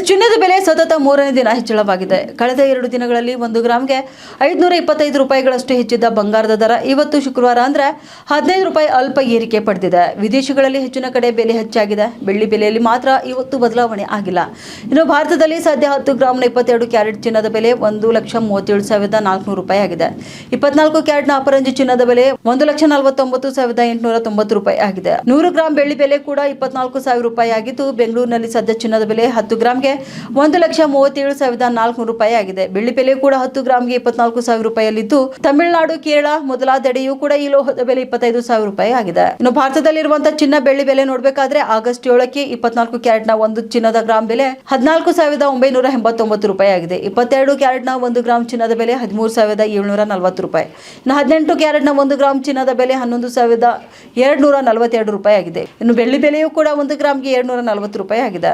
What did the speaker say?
ಚಿನ್ನದ ಬೆಲೆ ಸತತ ಮೂರನೇ ದಿನ ಹೆಚ್ಚಳವಾಗಿದೆ. ಕಳೆದ 2 ದಿನಗಳಲ್ಲಿ 1 ಗ್ರಾಂಗೆ 525 ರೂಪಾಯಿಗಳಷ್ಟು ಹೆಚ್ಚಿದ್ದ ಬಂಗಾರದ ದರ ಇವತ್ತು ಶುಕ್ರವಾರ ಅಂದ್ರೆ 15 ರೂಪಾಯಿ ಅಲ್ಪ ಏರಿಕೆ ಪಡೆದಿದೆ. ವಿದೇಶಗಳಲ್ಲಿ ಹೆಚ್ಚಿನ ಕಡೆ ಬೆಲೆ ಹೆಚ್ಚಾಗಿದೆ. ಬೆಳ್ಳಿ ಬೆಲೆಯಲ್ಲಿ ಮಾತ್ರ ಇವತ್ತು ಬದಲಾವಣೆ ಆಗಿಲ್ಲ. ಇನ್ನು ಭಾರತದಲ್ಲಿ ಸದ್ಯ 10 ಗ್ರಾಂನ 22 ಕ್ಯಾರೆಟ್ ಚಿನ್ನದ ಬೆಲೆ 1,37,400 ರೂಪಾಯಿ ಆಗಿದೆ. 24 ಕ್ಯಾರೆಟ್ನ ಅಪರಂಜಿ ಚಿನ್ನದ ಬೆಲೆ 1,49,890 ರೂಪಾಯಿ ಆಗಿದೆ. 100 ಗ್ರಾಂ ಬೆಳ್ಳಿ ಬೆಲೆ ಕೂಡ 24,000 ರೂಪಾಯಿ ಆಗಿದ್ದು, ಬೆಂಗಳೂರಿನಲ್ಲಿ ಸದ್ಯ ಚಿನ್ನದ ಬೆಲೆ 10 ಗ್ರಾಂಗೆ 1,37,400 ರೂಪಾಯಿ ಆಗಿದೆ. ಬೆಳ್ಳಿ ಬೆಲೆ ಕೂಡ 10 ಗ್ರಾಂಗೆ 24,000 ರೂಪಾಯಿಯಲ್ಲಿದ್ದು, ತಮಿಳುನಾಡು, ಕೇರಳ ಮೊದಲಾದೆಡೆಯೂ ಕೂಡ ಈ ಲೋಹದ ಬೆಲೆ 25,000 ರೂಪಾಯಿ ಆಗಿದೆ. ಇನ್ನು ಭಾರತದಲ್ಲಿರುವಂತಹ ಚಿನ್ನ ಬೆಳ್ಳಿ ಬೆಲೆ ನೋಡಬೇಕಾದ್ರೆ ಆಗಸ್ಟ್ 7ಕ್ಕೆ 24 ಕ್ಯಾರೆಟ್ನ ಒಂದು ಚಿನ್ನದ ಗ್ರಾಂ ಬೆಲೆ 14,989 ರೂಪಾಯಿ ಆಗಿದೆ. 22 ಕ್ಯಾರೆಟ್ನ 1 ಗ್ರಾಂ ಚಿನ್ನದ ಬೆಲೆ 13,740 ರೂಪಾಯಿ. ಇನ್ನು 18 ಕ್ಯಾರೆಟ್ನ 1 ಗ್ರಾಂ ಚಿನ್ನದ ಬೆಲೆ 11,242 ರೂಪಾಯಿ ಆಗಿದೆ. ಇನ್ನು ಬೆಳ್ಳಿ ಬೆಲೆಯೂ ಕೂಡ 1 ಗ್ರಾಂಗೆ 240 ರೂಪಾಯಿ ಆಗಿದೆ.